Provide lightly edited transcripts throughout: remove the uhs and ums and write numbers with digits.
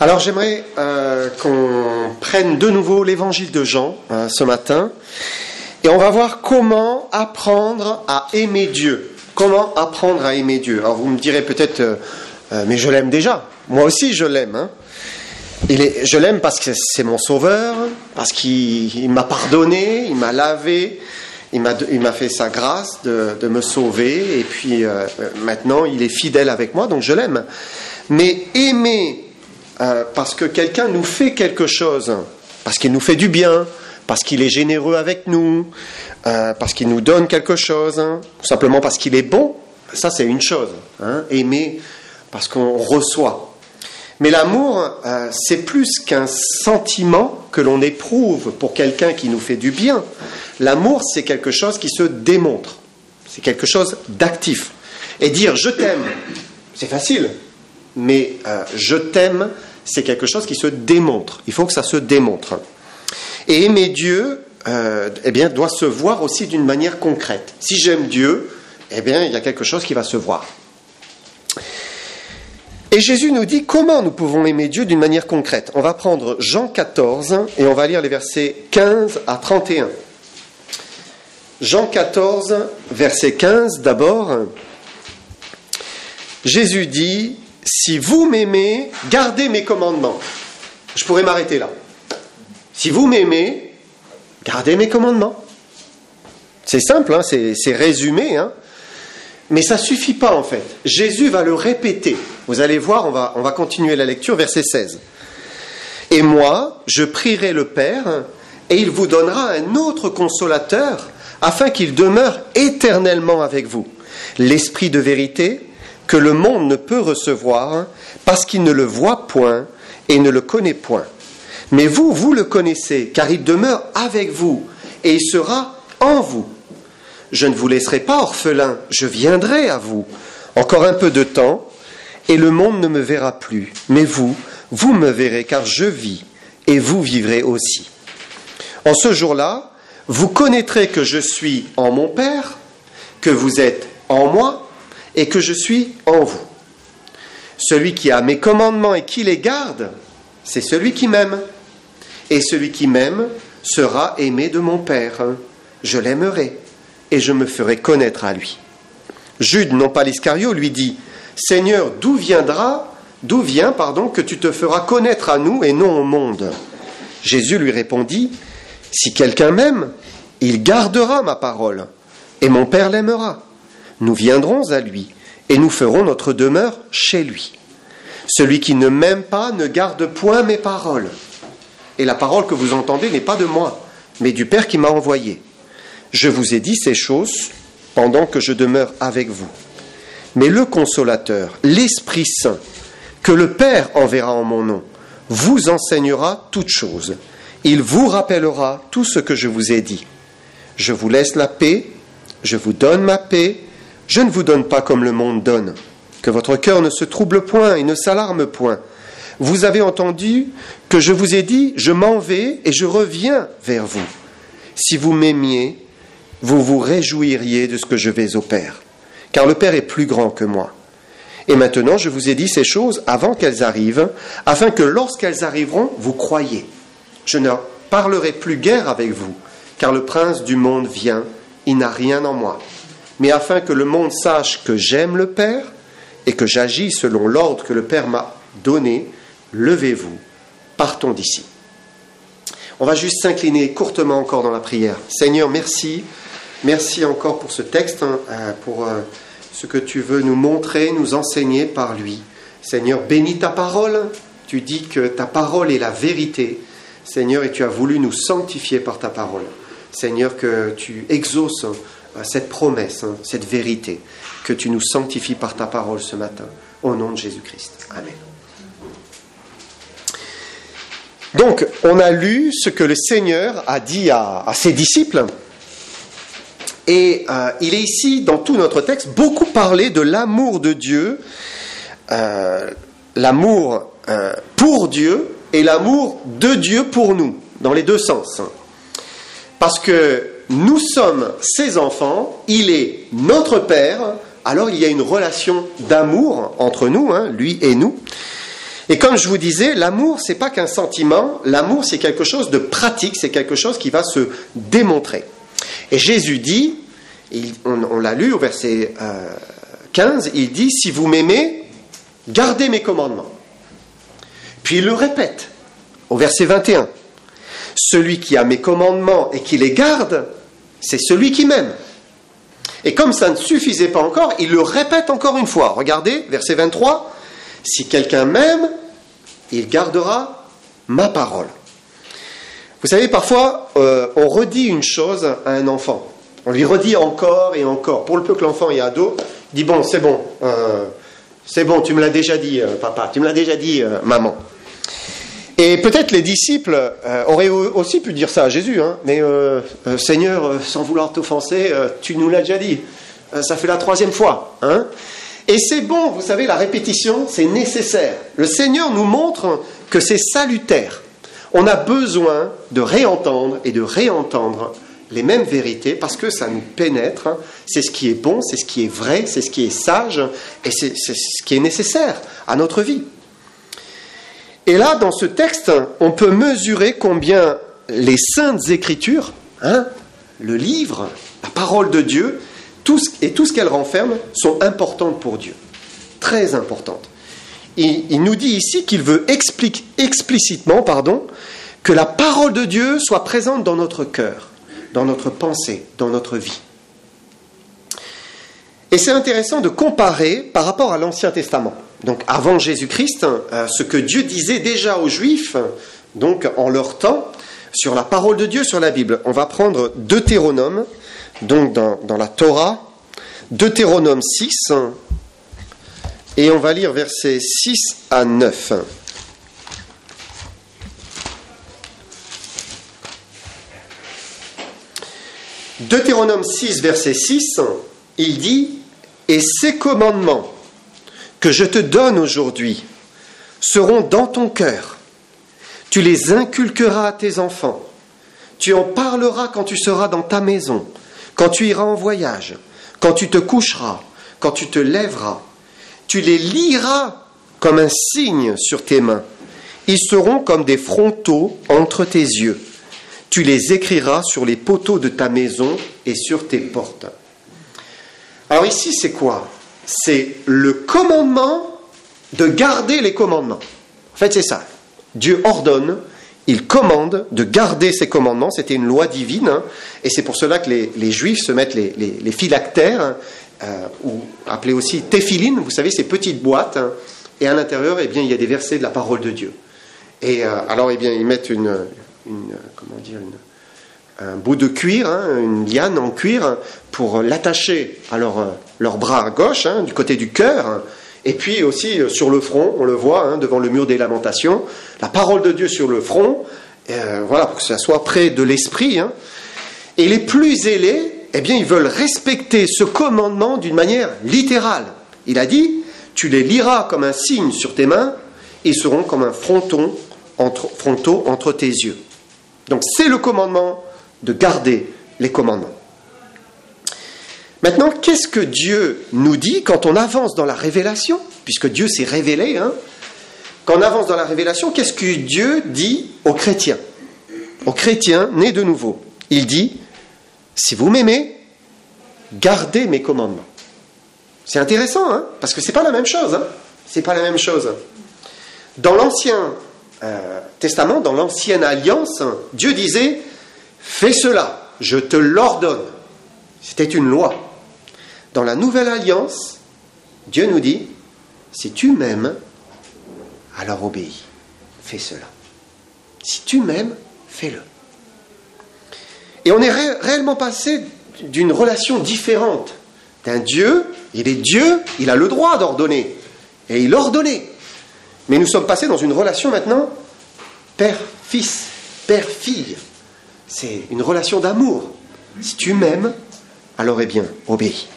Alors j'aimerais qu'on prenne de nouveau l'évangile de Jean ce matin et on va voir comment apprendre à aimer Dieu. Comment apprendre à aimer Dieu. Alors vous me direz peut-être, mais je l'aime déjà. Moi aussi je l'aime. Je l'aime parce que c'est mon sauveur, parce qu'il m'a pardonné, il m'a lavé, il m'a fait sa grâce de me sauver et puis maintenant il est fidèle avec moi, donc je l'aime. Mais aimer parce que quelqu'un nous fait quelque chose, parce qu'il nous fait du bien, parce qu'il est généreux avec nous, parce qu'il nous donne quelque chose, tout simplement parce qu'il est bon, ça c'est une chose. Aimer parce qu'on reçoit. Mais l'amour, c'est plus qu'un sentiment que l'on éprouve pour quelqu'un qui nous fait du bien. L'amour, c'est quelque chose qui se démontre. C'est quelque chose d'actif. Et dire « je t'aime », c'est facile. Mais je t'aime, c'est quelque chose qui se démontre. Il faut que ça se démontre. Et aimer Dieu, doit se voir aussi d'une manière concrète. Si j'aime Dieu, il y a quelque chose qui va se voir. Et Jésus nous dit comment nous pouvons aimer Dieu d'une manière concrète. On va prendre Jean 14 et on va lire les versets 15 à 31. Jean 14, verset 15 d'abord. Jésus dit « Si vous m'aimez, gardez mes commandements. » Je pourrais m'arrêter là. Si vous m'aimez, gardez mes commandements. C'est simple, c'est résumé, mais ça ne suffit pas en fait. Jésus va le répéter. Vous allez voir, on va continuer la lecture, verset 16. « Et moi, je prierai le Père, et il vous donnera un autre consolateur, afin qu'il demeure éternellement avec vous. L'Esprit de vérité, que le monde ne peut recevoir, parce qu'il ne le voit point et ne le connaît point. Mais vous, vous le connaissez, car il demeure avec vous, et il sera en vous. Je ne vous laisserai pas orphelin, je viendrai à vous. Encore un peu de temps, et le monde ne me verra plus. Mais vous, vous me verrez, car je vis, et vous vivrez aussi. En ce jour-là, vous connaîtrez que je suis en mon Père, que vous êtes en moi, et que je suis en vous. Celui qui a mes commandements et qui les garde, c'est celui qui m'aime. Et celui qui m'aime sera aimé de mon Père. Je l'aimerai, et je me ferai connaître à lui. Jude, non pas l'Iscario, lui dit « Seigneur, d'où vient que tu te feras connaître à nous et non au monde ?» Jésus lui répondit « Si quelqu'un m'aime, il gardera ma parole, et mon Père l'aimera. Nous viendrons à lui, et nous ferons notre demeure chez lui. Celui qui ne m'aime pas ne garde point mes paroles. Et la parole que vous entendez n'est pas de moi, mais du Père qui m'a envoyé. Je vous ai dit ces choses pendant que je demeure avec vous. Mais le Consolateur, l'Esprit Saint, que le Père enverra en mon nom, vous enseignera toutes choses. Il vous rappellera tout ce que je vous ai dit. Je vous laisse la paix, je vous donne ma paix, je ne vous donne pas comme le monde donne. Que votre cœur ne se trouble point et ne s'alarme point. Vous avez entendu que je vous ai dit, je m'en vais et je reviens vers vous. Si vous m'aimiez, vous vous réjouiriez de ce que je vais au Père, car le Père est plus grand que moi. Et maintenant, je vous ai dit ces choses avant qu'elles arrivent, afin que lorsqu'elles arriveront, vous croyiez. Je ne parlerai plus guère avec vous, car le prince du monde vient, il n'a rien en moi. Mais afin que le monde sache que j'aime le Père et que j'agis selon l'ordre que le Père m'a donné, levez-vous, partons d'ici. On va juste s'incliner courtement encore dans la prière. Seigneur, merci. Merci encore pour ce texte, pour ce que tu veux nous montrer, nous enseigner par lui. Seigneur, bénis ta parole. Tu dis que ta parole est la vérité. Seigneur, et tu as voulu nous sanctifier par ta parole. Seigneur, que tu exauces cette promesse, cette vérité, que tu nous sanctifies par ta parole ce matin. Au nom de Jésus-Christ. Amen. Donc, on a lu ce que le Seigneur a dit à ses disciples. Et il est ici, dans tout notre texte, beaucoup parlé de l'amour de Dieu, l'amour pour Dieu et l'amour de Dieu pour nous, dans les deux sens. Parce que nous sommes ses enfants, il est notre Père, alors il y a une relation d'amour entre nous, lui et nous. Et comme je vous disais, l'amour, c'est pas qu'un sentiment, l'amour, c'est quelque chose de pratique, c'est quelque chose qui va se démontrer. Et Jésus dit, on l'a lu au verset 15, il dit, si vous m'aimez, gardez mes commandements. Puis il le répète au verset 21, celui qui a mes commandements et qui les garde, c'est celui qui m'aime. Et comme ça ne suffisait pas encore, il le répète encore une fois. Regardez, verset 23, si quelqu'un m'aime, il gardera ma parole. Vous savez, parfois, on redit une chose à un enfant. On lui redit encore et encore. Pour le peu que l'enfant est ado, il dit, bon, c'est bon, tu me l'as déjà dit, papa, tu me l'as déjà dit, maman. Et peut-être les disciples auraient aussi pu dire ça à Jésus, hein, mais Seigneur, sans vouloir t'offenser, tu nous l'as déjà dit. Ça fait la 3e fois. Hein. Et c'est bon, vous savez, la répétition, c'est nécessaire. Le Seigneur nous montre que c'est salutaire. On a besoin de réentendre et de réentendre les mêmes vérités parce que ça nous pénètre. Hein. C'est ce qui est bon, c'est ce qui est vrai, c'est ce qui est sage et c'est ce qui est nécessaire à notre vie. Et là, dans ce texte, on peut mesurer combien les saintes écritures, hein, le livre, la parole de Dieu, tout ce qu'elle renferme, sont importantes pour Dieu. Très importantes. Il nous dit ici qu'il veut explicitement que la parole de Dieu soit présente dans notre cœur, dans notre pensée, dans notre vie. Et c'est intéressant de comparer par rapport à l'Ancien Testament. Donc avant Jésus-Christ, ce que Dieu disait déjà aux Juifs, donc en leur temps, sur la parole de Dieu, sur la Bible. On va prendre Deutéronome, donc dans la Torah, Deutéronome 6, et on va lire versets 6 à 9. Deutéronome 6, verset 6, il dit « Et ces commandements que je te donne aujourd'hui seront dans ton cœur. Tu les inculqueras à tes enfants. Tu en parleras quand tu seras dans ta maison, quand tu iras en voyage, quand tu te coucheras, quand tu te lèveras. Tu les liras comme un signe sur tes mains. Ils seront comme des frontaux entre tes yeux. Tu les écriras sur les poteaux de ta maison et sur tes portes. » Alors ici, c'est quoi ? C'est le commandement de garder les commandements. En fait, c'est ça. Dieu ordonne, il commande de garder ses commandements. C'était une loi divine. Hein, et c'est pour cela que les Juifs se mettent les phylactères, ou appelés aussi téphilines, vous savez, ces petites boîtes. Hein, et à l'intérieur, eh bien, il y a des versets de la parole de Dieu. Et alors, eh bien, ils mettent un bout de cuir, hein, une liane en cuir, pour l'attacher à leur bras gauche, hein, du côté du cœur, hein, et puis aussi sur le front, on le voit, hein, devant le mur des lamentations, la parole de Dieu sur le front, voilà, pour que ça soit près de l'esprit. Hein. Et les plus zélés, eh bien, ils veulent respecter ce commandement d'une manière littérale. Il a dit, tu les liras comme un signe sur tes mains, ils seront comme un fronteau entre tes yeux. Donc c'est le commandement de garder les commandements. Maintenant, qu'est-ce que Dieu nous dit quand on avance dans la révélation ? Puisque Dieu s'est révélé, hein, quand on avance dans la révélation, qu'est-ce que Dieu dit aux chrétiens nés de nouveau ? Il dit, si vous m'aimez, gardez mes commandements. C'est intéressant, hein, parce que c'est pas la même chose. Hein, c'est pas la même chose. Dans l'Ancien Testament, dans l'Ancienne Alliance, Dieu disait, fais cela, je te l'ordonne. C'était une loi. Dans la Nouvelle Alliance, Dieu nous dit, si tu m'aimes, alors obéis. Fais cela. Si tu m'aimes, fais-le. Et on est réellement passé d'une relation différente. D'un Dieu, il est Dieu, il a le droit d'ordonner. Et il ordonnait. Mais nous sommes passés dans une relation maintenant père-fils, père-fille. C'est une relation d'amour. Si tu m'aimes, alors eh bien, obéis.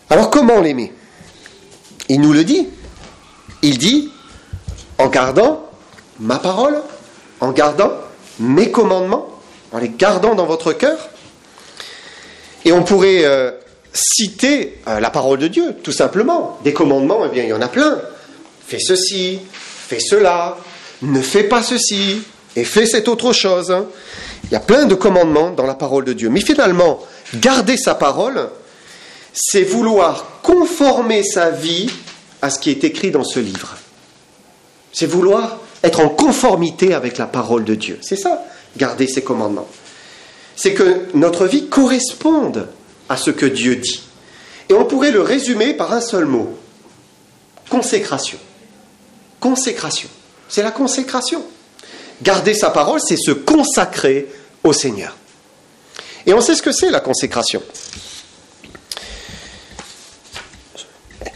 Alors comment l'aimer ? Il nous le dit. Il dit, en gardant ma parole, en gardant mes commandements, en les gardant dans votre cœur. Et on pourrait citer la parole de Dieu, tout simplement. Des commandements, eh bien, il y en a plein. Fais ceci, fais cela, ne fais pas ceci, et fais cette autre chose. Il y a plein de commandements dans la parole de Dieu. Mais finalement, garder sa parole, c'est vouloir conformer sa vie à ce qui est écrit dans ce livre. C'est vouloir être en conformité avec la parole de Dieu. C'est ça, garder ses commandements. C'est que notre vie corresponde à ce que Dieu dit. Et on pourrait le résumer par un seul mot. Consécration. Consécration. C'est la consécration. Garder sa parole, c'est se consacrer au Seigneur. Et on sait ce que c'est la consécration.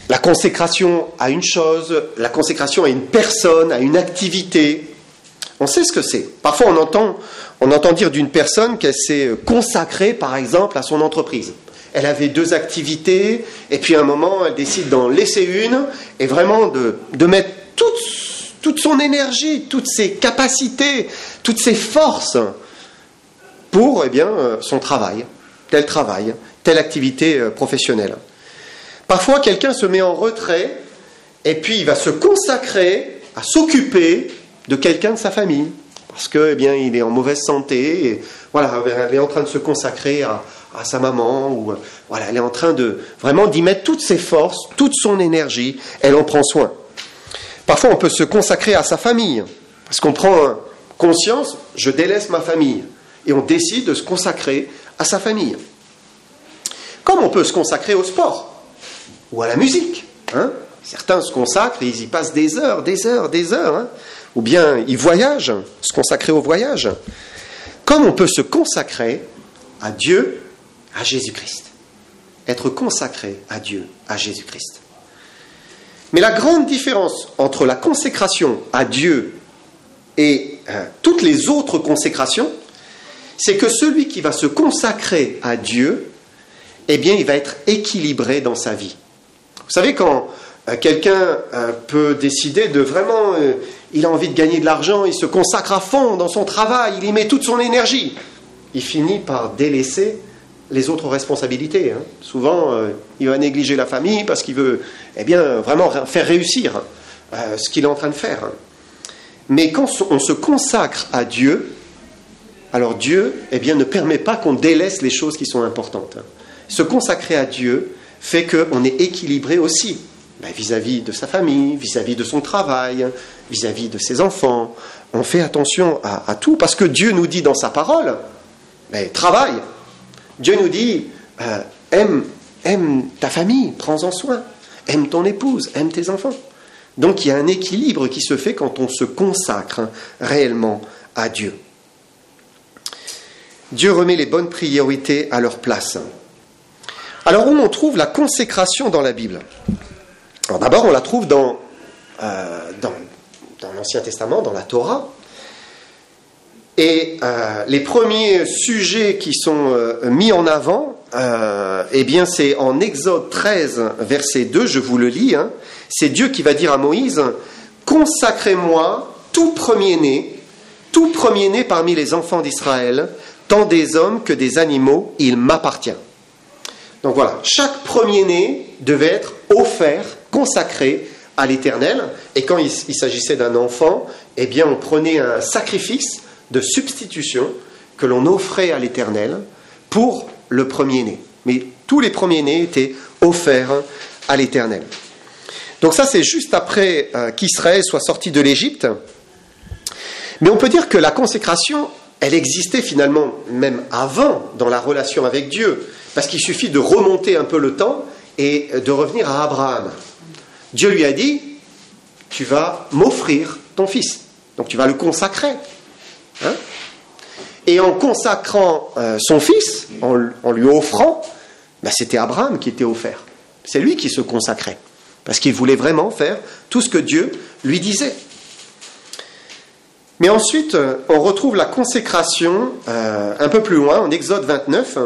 La consécration à une chose, la consécration à une personne, à une activité. On sait ce que c'est. Parfois, on entend dire d'une personne qu'elle s'est consacrée, par exemple, à son entreprise. Elle avait 2 activités, et puis à un moment, elle décide d'en laisser une, et vraiment de mettre toute son énergie, toutes ses capacités, toutes ses forces pour son travail, telle activité professionnelle. Parfois, quelqu'un se met en retrait et puis il va se consacrer à s'occuper de quelqu'un de sa famille parce que, il est en mauvaise santé et voilà, elle est en train de se consacrer à sa maman ou voilà, elle est en train de vraiment d'y mettre toutes ses forces, toute son énergie, elle en prend soin. Parfois, on peut se consacrer à sa famille parce qu'on prend conscience, je délaisse ma famille et on décide de se consacrer à sa famille. Comme on peut se consacrer au sport ou à la musique. Certains se consacrent et ils y passent des heures. Ou bien ils voyagent, se consacrer au voyage. Comme on peut se consacrer à Dieu, à Jésus-Christ. Être consacré à Dieu, à Jésus-Christ. Mais la grande différence entre la consécration à Dieu et toutes les autres consécrations, c'est que celui qui va se consacrer à Dieu, il va être équilibré dans sa vie. Vous savez, quand quelqu'un peut décider de vraiment, il a envie de gagner de l'argent, il se consacre à fond dans son travail, il y met toute son énergie, il finit par délaisser les autres responsabilités. Souvent, il va négliger la famille parce qu'il veut vraiment faire réussir ce qu'il est en train de faire. Mais quand on se consacre à Dieu, alors Dieu ne permet pas qu'on délaisse les choses qui sont importantes. Se consacrer à Dieu fait qu'on est équilibré aussi, vis-à-vis de sa famille, vis-à-vis de son travail, vis-à-vis de ses enfants. On fait attention à tout, parce que Dieu nous dit dans sa parole, travaille. Dieu nous dit, aime ta famille, prends-en soin. Aime ton épouse, aime tes enfants. Donc il y a un équilibre qui se fait quand on se consacre réellement à Dieu. Dieu remet les bonnes priorités à leur place. Alors, où on trouve la consécration dans la Bible ? Alors, d'abord, on la trouve dans l'Ancien Testament, dans la Torah. Et les premiers sujets qui sont mis en avant, c'est en Exode 13, verset 2, je vous le lis. C'est Dieu qui va dire à Moïse, « Consacrez-moi tout premier-né parmi les enfants d'Israël, tant des hommes que des animaux, il m'appartient. » Donc voilà, chaque premier-né devait être offert, consacré à l'Éternel. Et quand il s'agissait d'un enfant, on prenait un sacrifice de substitution que l'on offrait à l'Éternel pour le premier-né. Mais tous les premiers-nés étaient offerts à l'Éternel. Donc ça, c'est juste après qu'Israël soit sorti de l'Égypte. Mais on peut dire que la consécration, elle existait finalement même avant dans la relation avec Dieu. Parce qu'il suffit de remonter un peu le temps et de revenir à Abraham. Dieu lui a dit, tu vas m'offrir ton fils. Donc tu vas le consacrer. Et en consacrant son fils, en lui offrant, c'était Abraham qui était offert. C'est lui qui se consacrait. Parce qu'il voulait vraiment faire tout ce que Dieu lui disait. Mais ensuite, on retrouve la consécration un peu plus loin, en Exode 29,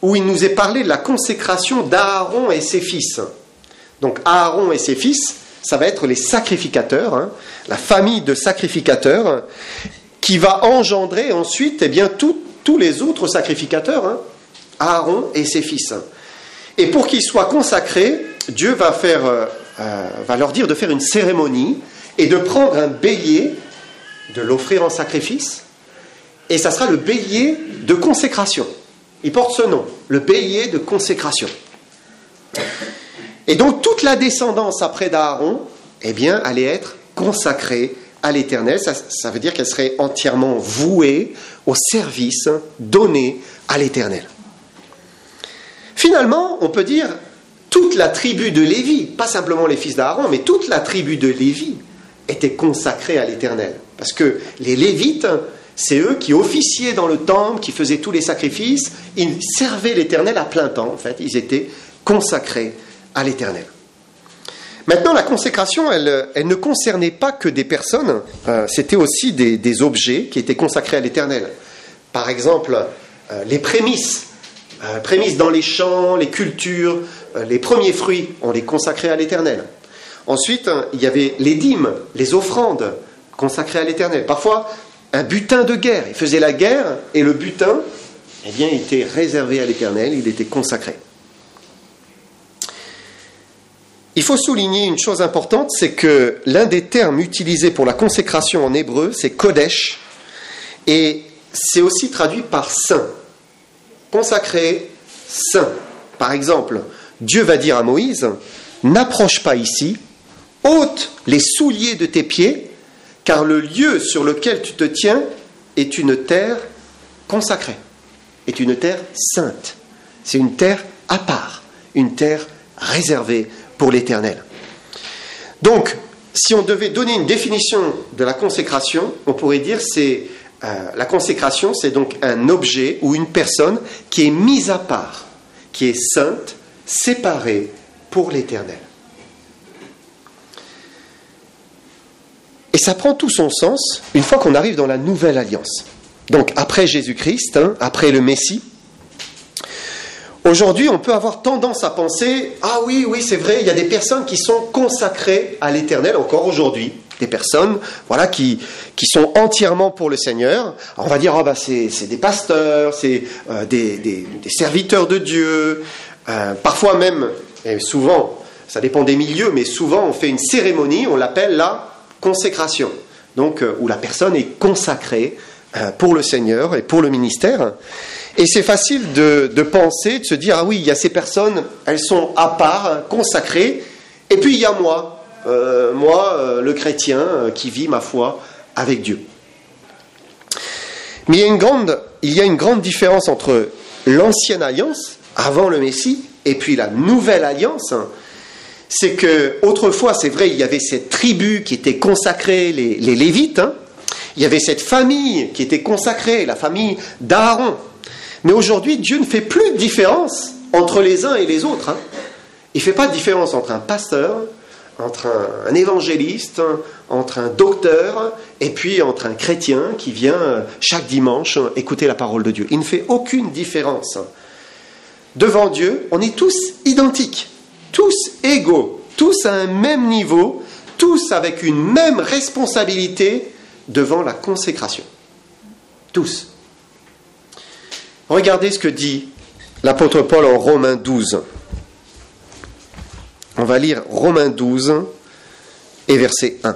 où il nous est parlé de la consécration d'Aaron et ses fils. Donc Aaron et ses fils, ça va être les sacrificateurs, la famille de sacrificateurs, qui va engendrer ensuite tous les autres sacrificateurs, Aaron et ses fils. Et pour qu'ils soient consacrés, Dieu va leur dire de faire une cérémonie et de prendre un bélier, de l'offrir en sacrifice, et ça sera le bélier de consécration. Il porte ce nom, le bélier de consécration. Et donc toute la descendance après d'Aaron, eh bien, allait être consacrée à l'Éternel. Ça veut dire qu'elle serait entièrement vouée au service donné à l'Éternel. Finalement, on peut dire toute la tribu de Lévi, pas simplement les fils d'Aaron, mais toute la tribu de Lévi était consacrée à l'Éternel. Parce que les Lévites, c'est eux qui officiaient dans le temple, qui faisaient tous les sacrifices. Ils servaient l'Éternel à plein temps, en fait. Ils étaient consacrés à l'Éternel. Maintenant, la consécration, elle ne concernait pas que des personnes, c'était aussi des objets qui étaient consacrés à l'Éternel. Par exemple, les prémices dans les champs, les cultures, les premiers fruits, on les consacrait à l'Éternel. Ensuite, il y avait les dîmes, les offrandes consacrées à l'Éternel. Parfois, un butin de guerre. Il faisait la guerre et le butin, eh bien, il était réservé à l'Éternel, il était consacré. Il faut souligner une chose importante, c'est que l'un des termes utilisés pour la consécration en hébreu, c'est Kodesh, et c'est aussi traduit par saint. Consacré, saint. Par exemple, Dieu va dire à Moïse, n'approche pas ici, ôte les souliers de tes pieds, car le lieu sur lequel tu te tiens est une terre consacrée, est une terre sainte. C'est une terre à part, une terre réservée pour l'Éternel. Donc, si on devait donner une définition de la consécration, on pourrait dire la consécration, c'est donc un objet ou une personne qui est mise à part, qui est sainte, séparée pour l'Éternel. Et ça prend tout son sens une fois qu'on arrive dans la nouvelle alliance. Donc, après Jésus-Christ, après le Messie, aujourd'hui, on peut avoir tendance à penser « Ah oui, c'est vrai, il y a des personnes qui sont consacrées à l'Éternel, encore aujourd'hui. » Des personnes qui sont entièrement pour le Seigneur. Alors on va dire « c'est des pasteurs, c'est des serviteurs de Dieu. » Parfois même, et souvent, ça dépend des milieux, mais souvent on fait une cérémonie, on l'appelle la consécration. Donc, où la personne est consacrée pour le Seigneur et pour le ministère. Et c'est facile de penser, de se dire, ah oui, il y a ces personnes, elles sont à part, consacrées, et puis il y a moi, le chrétien qui vit ma foi avec Dieu. Mais il y a une grande différence entre l'ancienne alliance, avant le Messie, et puis la nouvelle alliance. C'est que autrefois, c'est vrai, il y avait cette tribu qui était consacrée, les Lévites, il y avait cette famille qui était consacrée, la famille d'Aaron. Mais aujourd'hui, Dieu ne fait plus de différence entre les uns et les autres. Il ne fait pas de différence entre un pasteur, entre un évangéliste, entre un docteur, et puis entre un chrétien qui vient chaque dimanche écouter la parole de Dieu. Il ne fait aucune différence. Devant Dieu, on est tous identiques, tous égaux, tous à un même niveau, tous avec une même responsabilité devant la consécration. Tous. Regardez ce que dit l'apôtre Paul en Romains 12. On va lire Romains 12 et verset 1.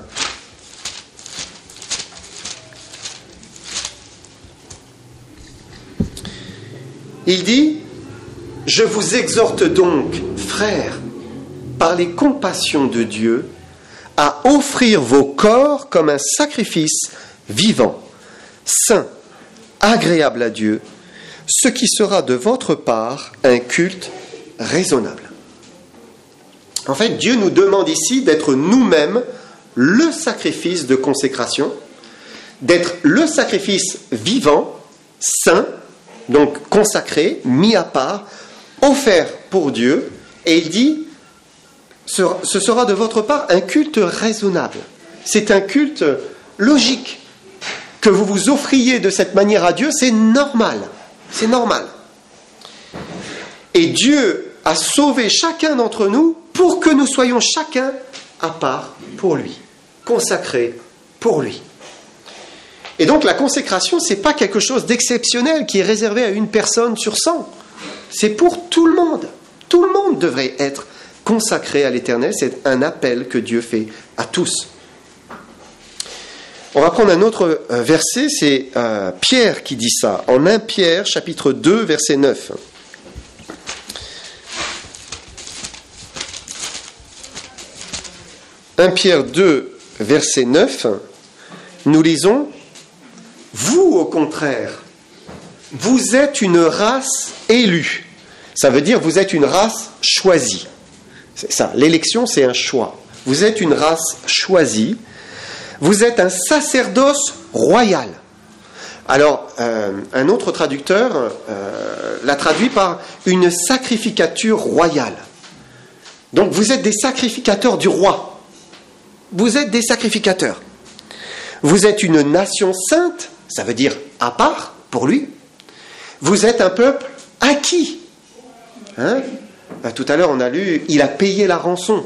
Il dit « Je vous exhorte donc, frères, par les compassions de Dieu, à offrir vos corps comme un sacrifice vivant, saint, agréable à Dieu, ce qui sera de votre part un culte raisonnable. » En fait, Dieu nous demande ici d'être nous-mêmes le sacrifice de consécration, d'être le sacrifice vivant, saint, donc consacré, mis à part, offert pour Dieu, et il dit, ce sera de votre part un culte raisonnable. C'est un culte logique. Que vous vous offriez de cette manière à Dieu, c'est normal. C'est normal. Et Dieu a sauvé chacun d'entre nous pour que nous soyons chacun à part pour lui, consacrés pour lui. Et donc la consécration, ce n'est pas quelque chose d'exceptionnel qui est réservé à une personne sur 100. C'est pour tout le monde. Tout le monde devrait être consacré à l'Éternel. C'est un appel que Dieu fait à tous. On va prendre un autre verset, c'est Pierre qui dit ça, en 1 Pierre, chapitre 2, verset 9. 1 Pierre 2, verset 9, nous lisons « Vous, au contraire, vous êtes une race élue. » Ça veut dire vous êtes une race choisie. C'est ça, l'élection c'est un choix. Vous êtes une race choisie. Vous êtes un sacerdoce royal. Alors, un autre traducteur l'a traduit par une sacrificature royale. Donc vous êtes des sacrificateurs du roi. Vous êtes des sacrificateurs. Vous êtes une nation sainte, ça veut dire à part pour lui. Vous êtes un peuple acquis. Tout à l'heure on a lu, il a payé la rançon.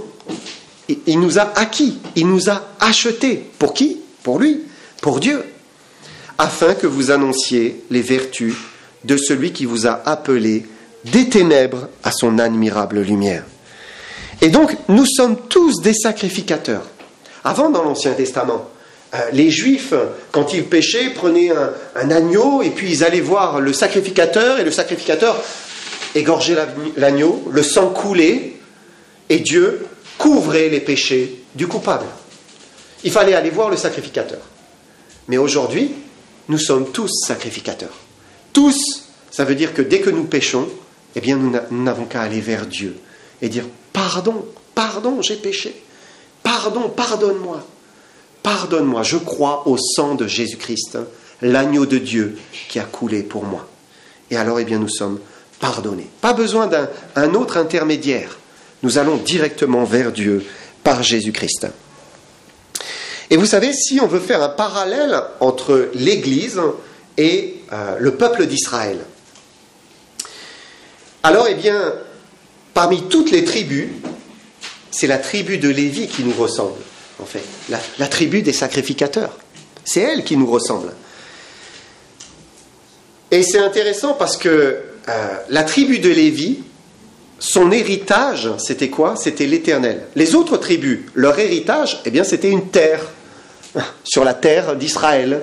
Il nous a acquis, il nous a achetés. Pour qui ? Pour lui, pour Dieu. Afin que vous annonciez les vertus de celui qui vous a appelé des ténèbres à son admirable lumière. Et donc, nous sommes tous des sacrificateurs. Avant, dans l'Ancien Testament, les Juifs, quand ils péchaient, prenaient un agneau et puis ils allaient voir le sacrificateur et le sacrificateur égorgeait l'agneau, le sang coulait et Dieu couvrait les péchés du coupable. Il fallait aller voir le sacrificateur. Mais aujourd'hui, nous sommes tous sacrificateurs. Tous, ça veut dire que dès que nous péchons, eh bien nous n'avons qu'à aller vers Dieu et dire « Pardon, pardon, j'ai péché. Pardon, pardonne-moi. Pardonne-moi, je crois au sang de Jésus-Christ, l'agneau de Dieu qui a coulé pour moi. » Et alors, eh bien, nous sommes pardonnés. Pas besoin d'un autre intermédiaire. Nous allons directement vers Dieu par Jésus-Christ. Et vous savez, si on veut faire un parallèle entre l'Église et le peuple d'Israël, alors, eh bien, parmi toutes les tribus, c'est la tribu de Lévi qui nous ressemble, en fait. La tribu des sacrificateurs. C'est elle qui nous ressemble. Et c'est intéressant parce que la tribu de Lévi, son héritage, c'était quoi ? C'était l'Éternel. Les autres tribus, leur héritage, eh bien, c'était une terre, sur la terre d'Israël.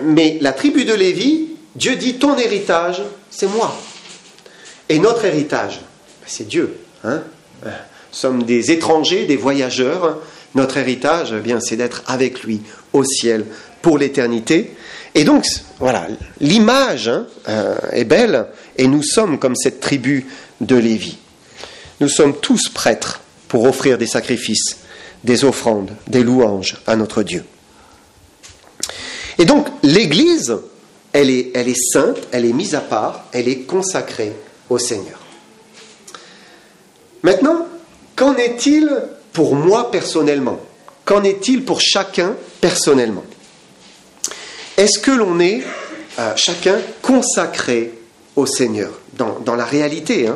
Mais la tribu de Lévi, Dieu dit, ton héritage, c'est moi. Et notre héritage, c'est Dieu. Nous sommes des étrangers, des voyageurs. Notre héritage, eh bien, c'est d'être avec lui au ciel pour l'éternité. Et donc, voilà, l'image est belle, et nous sommes comme cette tribu de Lévi. Nous sommes tous prêtres pour offrir des sacrifices, des offrandes, des louanges à notre Dieu. Et donc, l'Église, elle est sainte, elle est mise à part, elle est consacrée au Seigneur. Maintenant, qu'en est-il pour moi personnellement ? Qu'en est-il pour chacun personnellement ? Est-ce que l'on est chacun consacré au Seigneur dans la réalité,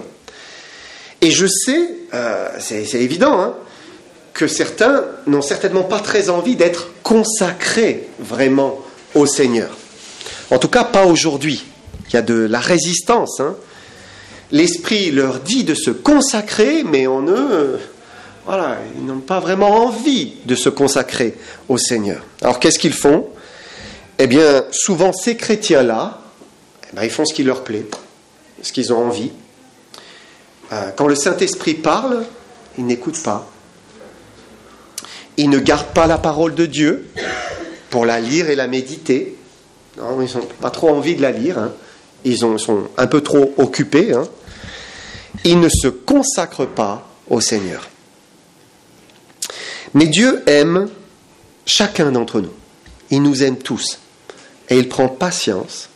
Et je sais, c'est évident, que certains n'ont certainement pas très envie d'être consacrés vraiment au Seigneur. En tout cas, pas aujourd'hui. Il y a de la résistance. L'Esprit leur dit de se consacrer, mais en eux, voilà, ils n'ont pas vraiment envie de se consacrer au Seigneur. Alors, qu'est-ce qu'ils font ? Eh bien, souvent, ces chrétiens-là, ils font ce qui leur plaît, ce qu'ils ont envie. Quand le Saint-Esprit parle, ils n'écoutent pas. Ils ne gardent pas la parole de Dieu pour la lire et la méditer. Non, ils n'ont pas trop envie de la lire. Ils sont un peu trop occupés. Ils ne se consacrent pas au Seigneur. Mais Dieu aime chacun d'entre nous. Il nous aime tous. Et il prend patience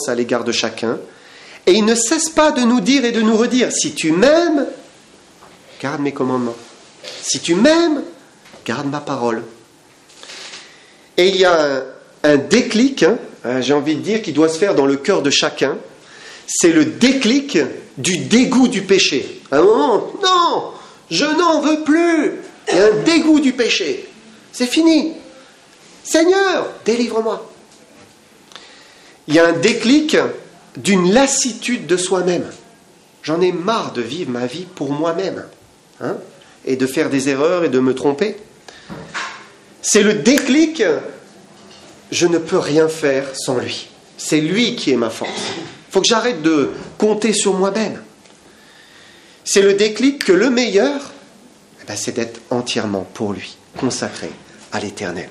à l'égard de chacun. Et il ne cesse pas de nous dire et de nous redire, si tu m'aimes, garde mes commandements. Si tu m'aimes, garde ma parole. Et il y a un déclic, j'ai envie de dire, qui doit se faire dans le cœur de chacun. C'est le déclic du dégoût du péché. À un moment, non, je n'en veux plus. Il y a un dégoût du péché. C'est fini. Seigneur, délivre-moi. Il y a un déclic d'une lassitude de soi-même. J'en ai marre de vivre ma vie pour moi-même, hein, et de faire des erreurs et de me tromper. C'est le déclic, je ne peux rien faire sans lui. C'est lui qui est ma force. Il faut que j'arrête de compter sur moi-même. C'est le déclic que le meilleur, c'est d'être entièrement pour lui, consacré à l'Éternel.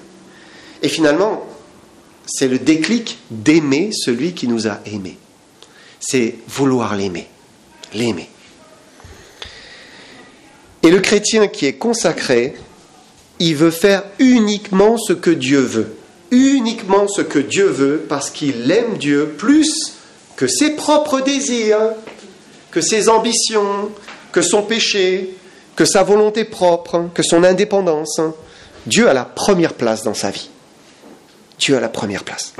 Et finalement, c'est le déclic d'aimer celui qui nous a aimés. C'est vouloir l'aimer. L'aimer. Et le chrétien qui est consacré, il veut faire uniquement ce que Dieu veut. Uniquement ce que Dieu veut parce qu'il aime Dieu plus que ses propres désirs, que ses ambitions, que son péché, que sa volonté propre, que son indépendance. Dieu a la première place dans sa vie. Dieu a la première place.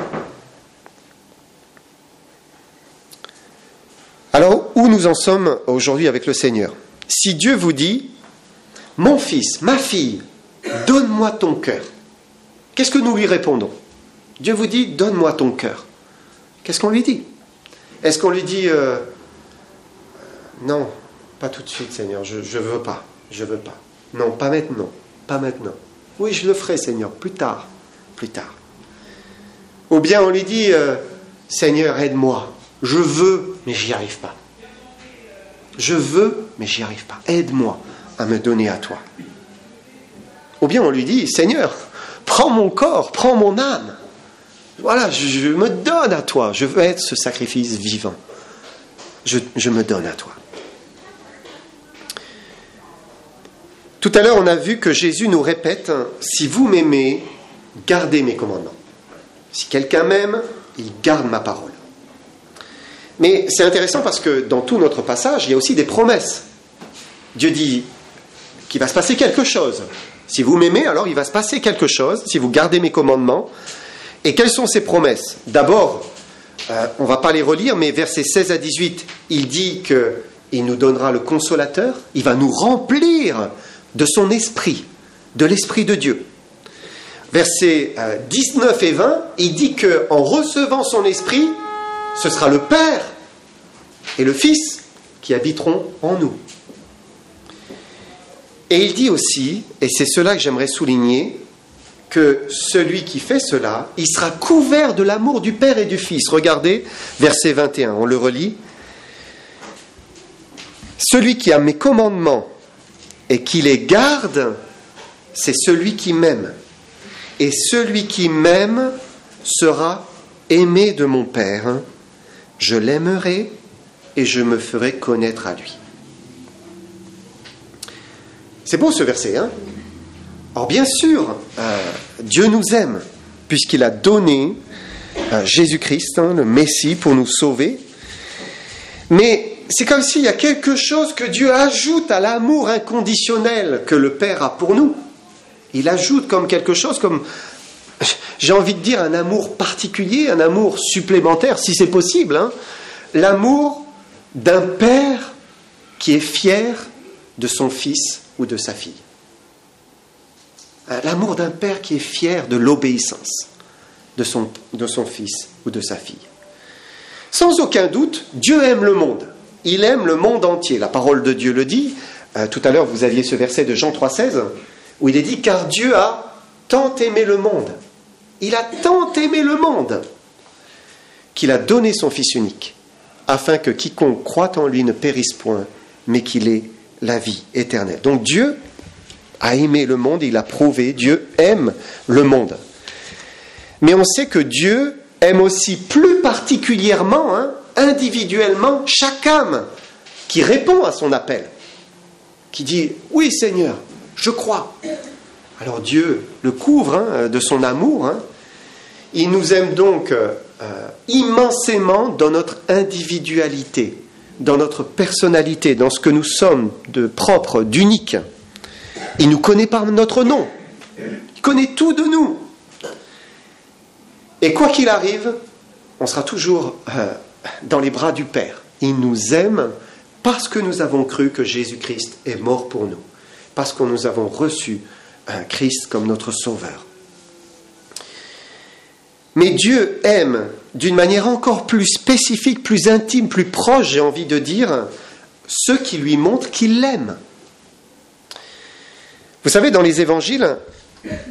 Alors, où nous en sommes aujourd'hui avec le Seigneur ? Si Dieu vous dit, mon fils, ma fille, donne-moi ton cœur. Qu'est-ce que nous lui répondons ? Dieu vous dit, donne-moi ton cœur. Qu'est-ce qu'on lui dit ? Est-ce qu'on lui dit, non, pas tout de suite, Seigneur, je veux pas. Non, pas maintenant. Oui, je le ferai, Seigneur, plus tard. Ou bien on lui dit, Seigneur, aide-moi. Je veux, mais j'y arrive pas. Aide-moi à me donner à toi. Ou bien on lui dit, Seigneur, prends mon corps, prends mon âme. Voilà, je me donne à toi. Je veux être ce sacrifice vivant. Je me donne à toi. Tout à l'heure, on a vu que Jésus nous répète, si vous m'aimez, gardez mes commandements. Si quelqu'un m'aime, il garde ma parole. Mais c'est intéressant parce que dans tout notre passage, il y a aussi des promesses. Dieu dit qu'il va se passer quelque chose. Si vous m'aimez, alors il va se passer quelque chose, si vous gardez mes commandements. Et quelles sont ces promesses ? D'abord, on ne va pas les relire, mais versets 16 à 18, il dit qu'il nous donnera le consolateur, il va nous remplir de son esprit, de l'esprit de Dieu. Versets 19 et 20, il dit qu'en recevant son esprit, ce sera le Père et le Fils qui habiteront en nous. Et il dit aussi, et c'est cela que j'aimerais souligner, que celui qui fait cela, il sera couvert de l'amour du Père et du Fils. Regardez, verset 21, on le relit. Celui qui a mes commandements et qui les garde, c'est celui qui m'aime. Et celui qui m'aime sera aimé de mon Père. Je l'aimerai et je me ferai connaître à lui. C'est beau ce verset, hein ? Alors bien sûr, Dieu nous aime, puisqu'il a donné Jésus-Christ, le Messie, pour nous sauver. Mais c'est comme s'il y a quelque chose que Dieu ajoute à l'amour inconditionnel que le Père a pour nous. Il ajoute comme quelque chose, comme, j'ai envie de dire, un amour particulier, un amour supplémentaire, si c'est possible, hein, l'amour d'un père qui est fier de son fils ou de sa fille. L'amour d'un père qui est fier de l'obéissance de son fils ou de sa fille. Sans aucun doute, Dieu aime le monde. Il aime le monde entier. La parole de Dieu le dit. Tout à l'heure, vous aviez ce verset de Jean 3,16 où il est dit « Car Dieu a tant aimé le monde. Il a tant aimé le monde qu'il a donné son Fils unique afin que quiconque croit en lui ne périsse point, mais qu'il ait la vie éternelle. » Donc Dieu a aimé le monde, il a prouvé, Dieu aime le monde. Mais on sait que Dieu aime aussi plus particulièrement, individuellement, chaque âme qui répond à son appel, qui dit « Oui Seigneur, je crois ». Alors Dieu le couvre de son amour. Il nous aime donc immensément dans notre individualité, dans notre personnalité, dans ce que nous sommes de propre, d'unique. Il nous connaît par notre nom. Il connaît tout de nous. Et quoi qu'il arrive, on sera toujours dans les bras du Père. Il nous aime parce que nous avons cru que Jésus-Christ est mort pour nous. Parce que nous avons reçu Christ comme notre Sauveur. Mais Dieu aime d'une manière encore plus spécifique, plus intime, plus proche, j'ai envie de dire, ceux qui lui montrent qu'il l'aime. Vous savez, dans les évangiles,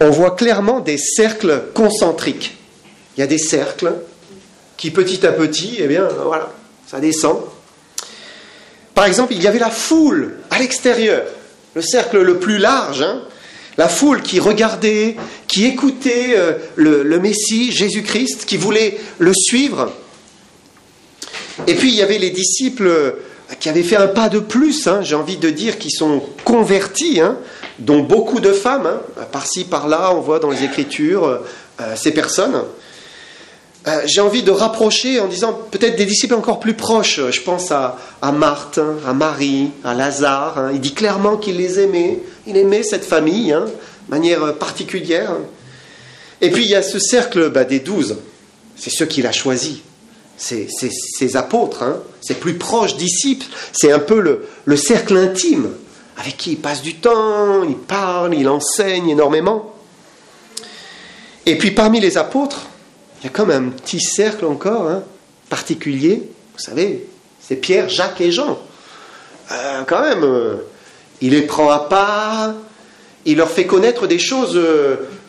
on voit clairement des cercles concentriques. Il y a des cercles qui, petit à petit, eh bien, voilà, ça descend. Par exemple, il y avait la foule à l'extérieur, le cercle le plus large, hein, la foule qui regardait, qui écoutait le Messie, Jésus-Christ, qui voulait le suivre. Et puis, il y avait les disciples qui avaient fait un pas de plus, hein, j'ai envie de dire, qui sont convertis, hein, dont beaucoup de femmes, hein, par-ci, par-là, on voit dans les Écritures ces personnes. J'ai envie de rapprocher en disant peut-être des disciples encore plus proches. Je pense à Marthe, à Marie, à Lazare. Hein. Il dit clairement qu'il les aimait. Il aimait cette famille, hein, de manière particulière. Et puis il y a ce cercle des 12. C'est ceux qu'il a choisis. C'est ses apôtres, hein, ses plus proches disciples. C'est un peu le cercle intime avec qui il passe du temps, il parle, il enseigne énormément. Et puis parmi les apôtres, il y a comme un petit cercle encore, hein, particulier. Vous savez, c'est Pierre, Jacques et Jean. Quand même, il les prend à part, il leur fait connaître des choses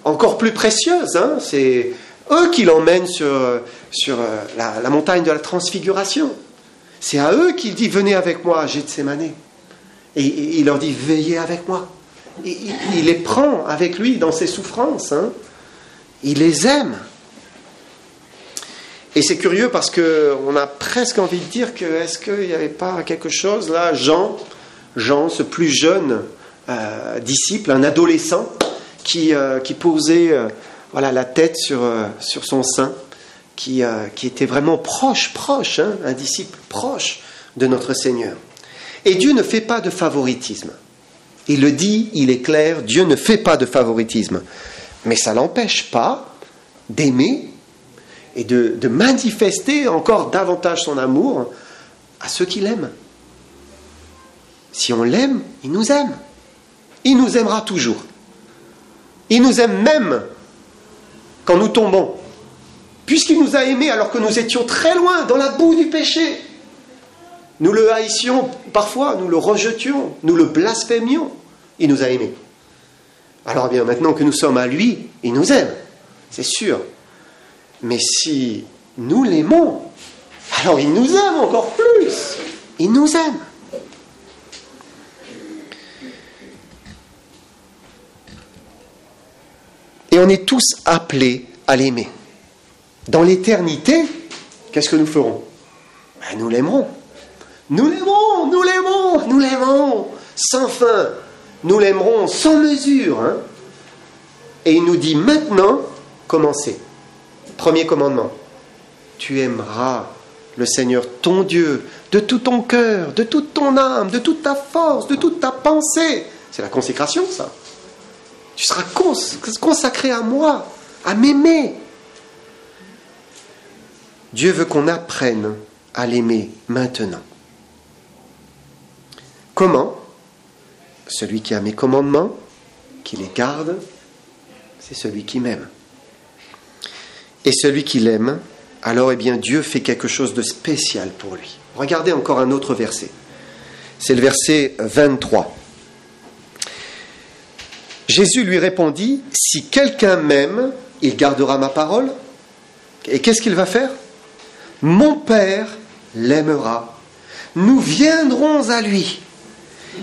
encore plus précieuses. Hein. C'est eux qui l'emmènent sur la montagne de la transfiguration. C'est à eux qu'il dit « Venez avec moi à Gethsémane ». Et il leur dit « Veillez avec moi ». Il les prend avec lui dans ses souffrances. Hein. Il les aime. Et c'est curieux parce qu'on a presque envie de dire que est-ce qu'il n'y avait pas quelque chose là, Jean, ce plus jeune disciple, un adolescent qui posait la tête sur son sein, qui était vraiment proche, hein, un disciple proche de notre Seigneur. Et Dieu ne fait pas de favoritisme. Il le dit, il est clair, Dieu ne fait pas de favoritisme. Mais ça n'empêche pas d'aimer et de manifester encore davantage son amour à ceux qui l'aiment. Si on l'aime, il nous aime. Il nous aimera toujours. Il nous aime même quand nous tombons. Puisqu'il nous a aimés alors que nous étions très loin, dans la boue du péché. Nous le haïssions parfois, nous le rejetions, nous le blasphémions. Il nous a aimés. Alors bien, maintenant que nous sommes à lui, il nous aime, c'est sûr. Mais si nous l'aimons, alors il nous aime encore plus. Il nous aime. Et on est tous appelés à l'aimer. Dans l'éternité, qu'est-ce que nous ferons ? Nous l'aimerons. Nous l'aimerons, nous l'aimerons, nous l'aimerons sans fin. Nous l'aimerons sans mesure. Hein ? Et il nous dit maintenant, commencez. Premier commandement, tu aimeras le Seigneur ton Dieu de tout ton cœur, de toute ton âme, de toute ta force, de toute ta pensée. C'est la consécration, ça. Tu seras consacré à moi, à m'aimer. Dieu veut qu'on apprenne à l'aimer maintenant. Comment ? Celui qui a mes commandements, qui les garde, c'est celui qui m'aime. Et celui qui l'aime, alors eh bien Dieu fait quelque chose de spécial pour lui. Regardez encore un autre verset. C'est le verset 23. Jésus lui répondit, « Si quelqu'un m'aime, il gardera ma parole. » Et qu'est-ce qu'il va faire ? « Mon Père l'aimera. Nous viendrons à lui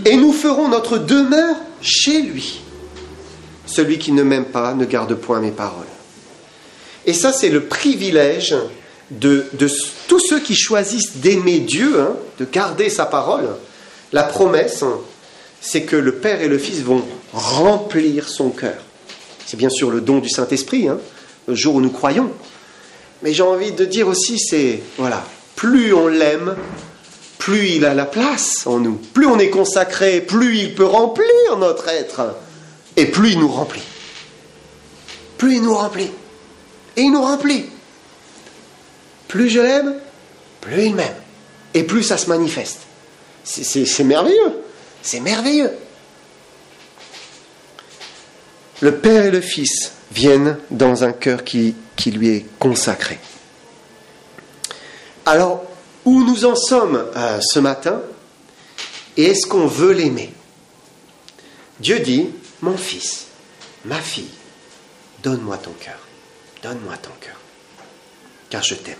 et nous ferons notre demeure chez lui. Celui qui ne m'aime pas ne garde point mes paroles. » Et ça, c'est le privilège de tous ceux qui choisissent d'aimer Dieu, hein, de garder sa parole. La promesse, c'est que le Père et le Fils vont remplir son cœur. C'est bien sûr le don du Saint-Esprit, hein, le jour où nous croyons. Mais j'ai envie de dire aussi, c'est, voilà, plus on l'aime, plus il a la place en nous. Plus on est consacré, plus il peut remplir notre être. Et plus il nous remplit. Plus il nous remplit. Et il nous remplit. Plus je l'aime, plus il m'aime. Et plus ça se manifeste. C'est merveilleux. C'est merveilleux. Le Père et le Fils viennent dans un cœur qui lui est consacré. Alors, où nous en sommes ce matin ? Et est-ce qu'on veut l'aimer? Dieu dit, mon fils, ma fille, donne-moi ton cœur, car je t'aime.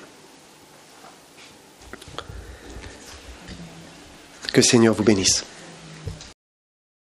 Que le Seigneur vous bénisse.